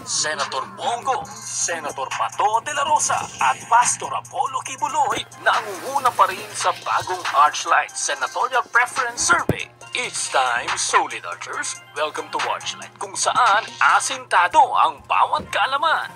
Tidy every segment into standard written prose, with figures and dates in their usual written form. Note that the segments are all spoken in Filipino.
Senator Bongo, Senator Bato de la Rosa at Pastor Apollo Kibuloy nangunguna pa rin sa bagong Archlight Senatorial Preference Survey. It's time, solid archers. Welcome to Archlight, kung saan asintado ang bawat kaalaman.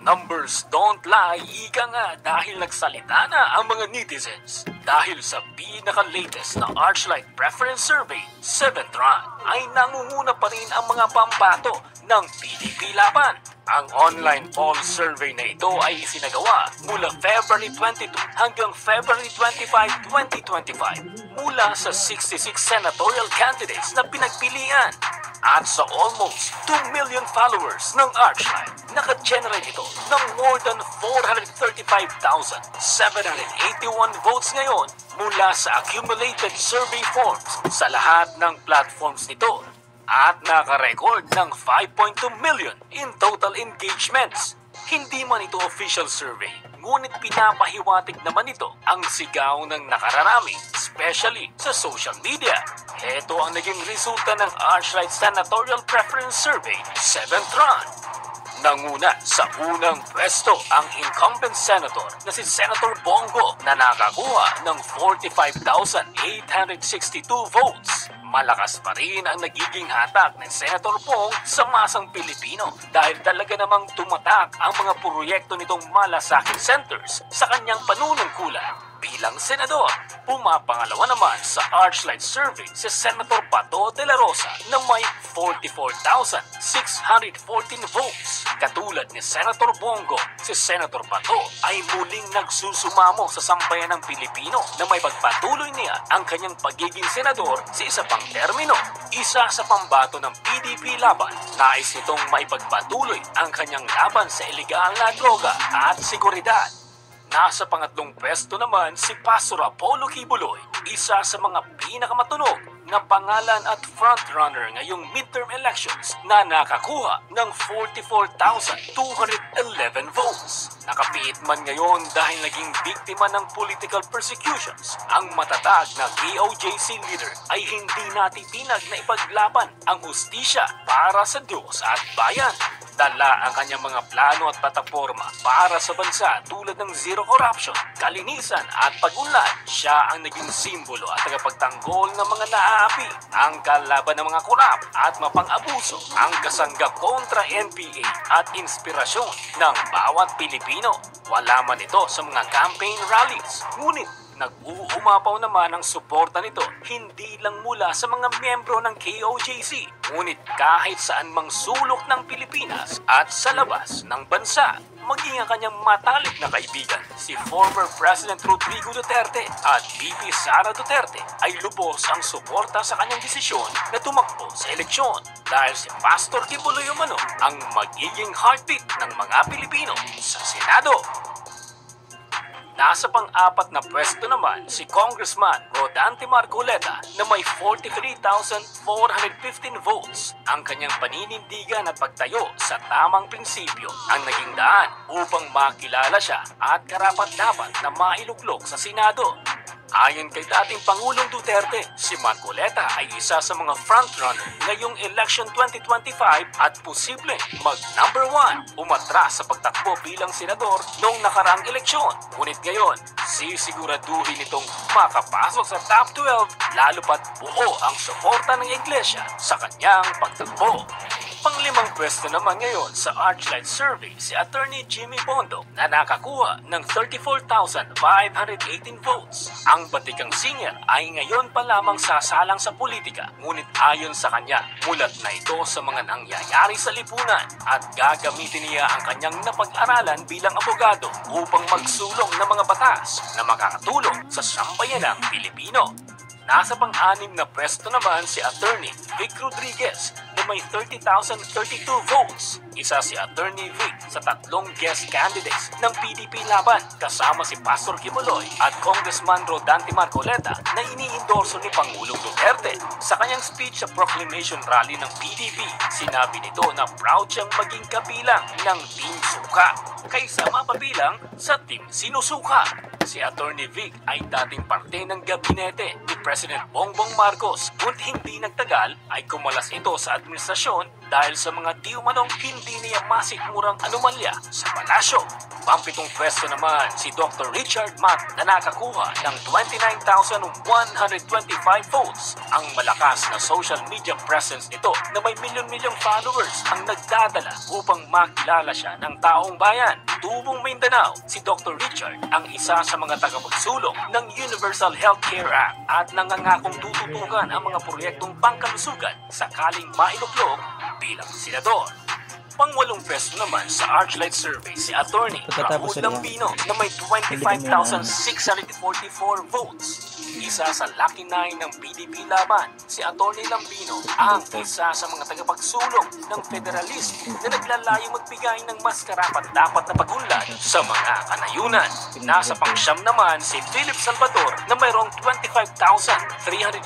Numbers don't lie, ika nga, dahil nagsalita na ang mga netizens. Dahil sa pinaka-latest na Archlight Preference Survey, 7th run, ay nangunguna pa rin ang mga pambato ng PDP laban. Ang online poll survey na ito ay isinagawa mula February 22 hanggang February 25, 2025 mula sa 66 senatorial candidates na pinagpilian. At sa almost 2 million followers ng Archlight, naka-generate ito ng more than 435,781 votes ngayon mula sa accumulated survey forms sa lahat ng platforms nito at naka-record ng 5.2 million in total engagements. Hindi man ito official survey, ngunit pinapahiwatig naman ito ang sigaw ng nakararami, especially sa social media. Ito ang naging resulta ng Archlight Senatorial Preference Survey 7th run. Nanguna sa unang pwesto ang incumbent senator na si Senator Bongo na nakakuha ng 45,862 votes. Malakas pa rin ang nagiging hatak ng Senator Bong sa masang Pilipino dahil talaga namang tumatak ang mga proyekto nitong malasakit centers sa kanyang panunungkulan. Bilang senador, pumapangalawa naman sa Archlight Survey si Senator Bato de la Rosa na may 44,614 votes. Katulad ni Senator Bongo, si Senator Bato ay muling nagsusumamo sa sambayan ng Pilipino na may pagpatuloy niya ang kanyang pagiging senador sa isa pang termino. Isa sa pambato ng PDP laban, nais nitong maipagpatuloy ang kanyang laban sa ilegal na droga at seguridad. Nasa pangatlong pwesto naman si Pastor Apollo Kibuloy, isa sa mga pinakamatunog na pangalan at frontrunner ngayong midterm elections na nakakuha ng 44,211 votes. Nakapiit man ngayon dahil naging biktima ng political persecutions, ang matatag na KOJC leader ay hindi natitinag na ipaglaban ang hustisya para sa Diyos at bayan. Dala ang kanyang mga plano at plataforma para sa bansa tulad ng zero corruption, kalinisan at pag-unlad. Siya ang naging simbolo at tagapagtanggol ng mga naaapi, ang kalaban ng mga korap at mapang-abuso, ang kasangga kontra NPA at inspirasyon ng bawat Pilipino. Wala man ito sa mga campaign rallies, ngunit nag-uumapaw naman ang suporta nito hindi lang mula sa mga miyembro ng KOJC, ngunit kahit saan mang sulok ng Pilipinas at sa labas ng bansa. Maging ang kanyang matalik na kaibigan, si former President Rodrigo Duterte at VP Sara Duterte ay lubos ang suporta sa kanyang desisyon na tumakbo sa eleksyon dahil si Pastor Kibuloy umano ang magiging heartbeat ng mga Pilipino sa Senado. Nasa pang-apat na pwesto naman si Congressman Rodante Marcoleta na may 43,415 votes. Ang kanyang paninindigan at pagtayo sa tamang prinsipyo ang naging daan upang makilala siya at karapat-dapat na mailuklok sa Senado. Ayon kay dating Pangulong Duterte, si Marcoleta ay isa sa mga frontrunner ngayong election 2025 at posible mag-number 1 umatras sa pagtakbo bilang senador noong nakaraang eleksyon. Ngunit ngayon, sisiguraduhin itong makapasok sa top 12 lalo pat buo ang suporta ng Iglesia sa kanyang pagtakbo. Panglimang pwesto naman ngayon sa Archlight Survey si Attorney Jimmy Bondo na nakakuha ng 34,518 votes. Ang batikang singer ay ngayon pa lamang sasalang sa politika, ngunit ayon sa kanya, mulat na ito sa mga nangyayari sa lipunan at gagamitin niya ang kanyang napag-aralan bilang abogado upang magsulong ng mga batas na makakatulong sa sambayanang Pilipino. Nasa pang-anim na pwesto naman si Attorney Vic Rodriguez na may 30,032 votes. Isa si Attorney Vic sa tatlong guest candidates ng PDP laban kasama si Pastor Kibuloy at Congressman Rodante Marcoleta na iniendorso ni Pangulong Duterte. Sa kanyang speech sa proclamation rally ng PDP, sinabi nito na proud siyang maging kabilang ng Team Suka kaysa mapabilang sa Team Sinusuka. Si Attorney Vic ay dating parte ng gabinete ni President Bongbong Marcos, ngunit hindi nagtagal ay kumalas ito sa administrasyon dahil sa mga di umanong hindi niya masikmurang anomalya sa palasyo. Pampitong pwesto naman si Dr. Richard Matt na nakakuha ng 29,125 votes. Ang malakas na social media presence nito na may milyon-milyong followers ang nagdadala upang makilala siya ng taong bayan. Tubong Mindanao, si Dr. Richard ang isa sa mga tagapagsulong ng Universal Healthcare Act at nangangakong tututukan ang mga proyektong pangkalusugan sakaling mailuklog bilang senador. Pangwalong pwesto naman sa Archlight Survey si Attorney Raul Lambino na may 25,644 votes. Isa sa lucky 9 ng PDP laban, si Attorney Lambino ang isa sa mga tagapagsulong ng federalismo na naglalayong magbigay ng mas karapat-dapat na pagunlad sa mga kanayunan. Nasa pangsyam naman si Philip Salvador na mayroong 25,341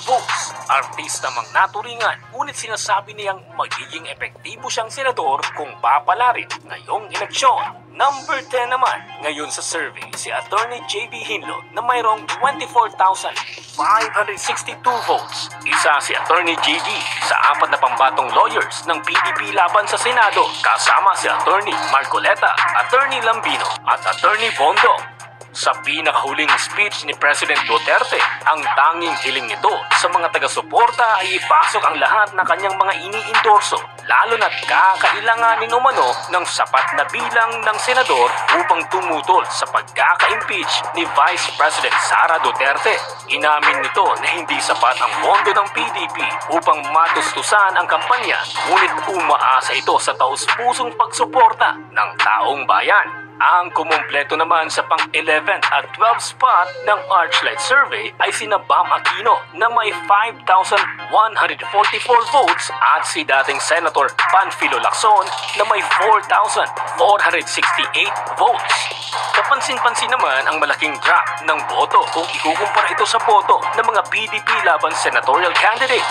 votes. Artista mang naturingan, ngunit sinasabi niyang magiging epektibo siyang senador kung papalarin ngayong eleksyon. Number 10 naman, ngayon sa survey, si Attorney J.B. Hinlo na mayroong 24,562 votes. Isa si Attorney J.D. sa 4 na pambatong lawyers ng PDP laban sa Senado, kasama si Attorney Marcoleta, Attorney Lambino at Attorney Bondo. Sa pinakahuling speech ni President Duterte, ang tanging hiling nito sa mga taga-suporta ay ipasok ang lahat na kanyang mga iniindorso, lalo na't kakailanganin umano ng sapat na bilang ng senador upang tumutol sa pagkaka-impeach ni Vice President Sara Duterte. Inamin nito na hindi sapat ang pondo ng PDP upang matustusan ang kampanya, ngunit umaasa ito sa taus-pusong pagsuporta ng taong bayan. Ang kumumpleto naman sa pang-11 at 12 spot ng Archlight Survey ay sina Bam Aquino na may 5,144 votes at si dating Senator Panfilo Lacson na may 4,468 votes. Kapansin-pansin naman ang malaking drop ng boto kung ikukumpara ito sa boto ng mga PDP laban senatorial candidates.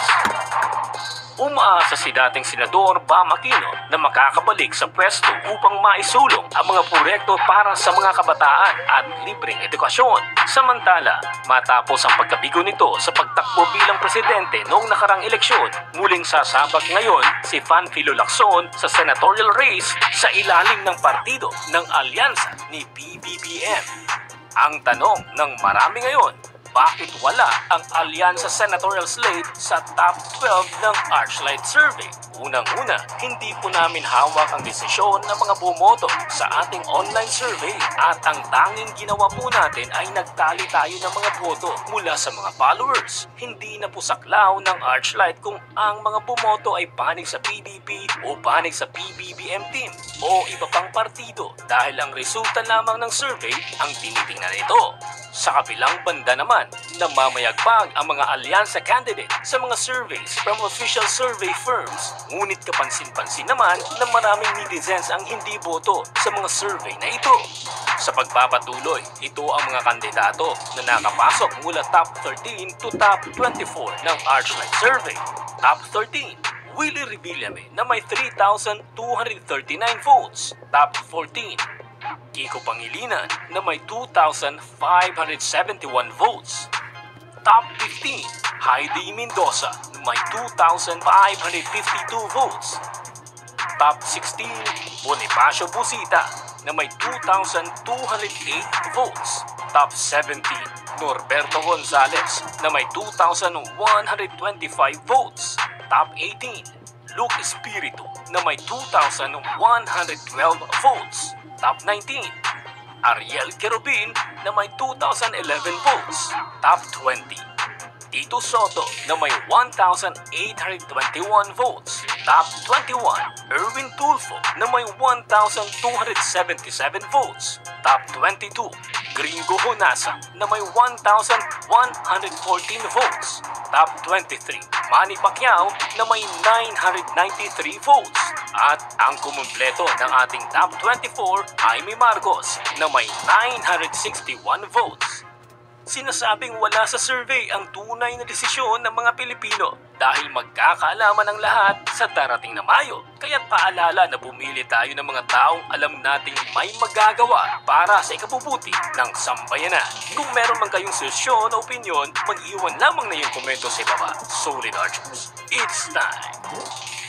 Umaasa si dating Senador Bam Aquino na makakabalik sa pwesto upang maisulong ang mga proyekto para sa mga kabataan at libreng edukasyon. Samantala, matapos ang pagkabigo nito sa pagtakbo bilang presidente noong nakarang eleksyon, muling sasabak ngayon si Panfilo Lacson sa senatorial race sa ilalim ng partido ng alyansa ni PBBM. Ang tanong ng marami ngayon, bakit wala ang alyansa senatorial slate sa top 12 ng Archlight Survey? Unang-una, hindi po namin hawak ang desisyon ng mga bumoto sa ating online survey at ang tanging ginawa po natin ay nagtali tayo ng mga boto mula sa mga followers. Hindi na po saklaw ng Archlight kung ang mga bumoto ay panig sa PDP o panig sa PBBM team o iba pang partido dahil ang resulta lamang ng survey ang tinitingnan nito. Sa kabilang banda naman, namamayagpag ang mga alyansa candidate sa mga surveys from official survey firms, ngunit kapansin-pansin naman na maraming netizens ang hindi boto sa mga survey na ito. Sa pagpapatuloy, ito ang mga kandidato na nakapasok mula top 13 to top 24 ng Archlight Survey. Top 13, Willie Revillame na may 3,239 votes. Top 14, Kiko Pangilinan na may 2,571 votes. Top 15, Heidi Mendoza na may 2,552 votes. Top 16, Bonifacio Busita na may 2,208 votes. Top 17, Norberto Gonzales na may 2,125 votes. Top 18, Luke Espiritu na may 2,112 votes. Top 19, Ariel Querubin na may 2,011 votes. Top 20, Tito Soto na may 1,821 votes. Top 21, Erwin Tulfo na may 1,277 votes. Top 22, Gringo Honasa na may 1,114 votes. Top 23, Manny Pacquiao na may 993 votes. At ang kumumpleto ng ating top 24, Jaime Marcos na may 961 votes. Sinasabing wala sa survey ang tunay na desisyon ng mga Pilipino dahil magkakaalaman ang lahat sa darating na Mayo. Kaya't paalala na bumili tayo ng mga taong alam nating may magagawa para sa ikabubuti ng sambayanan. Kung meron man kayong sugestion o opinion, mag-iwan lamang na yung komento sa ibaba. Solid Archers, it's time!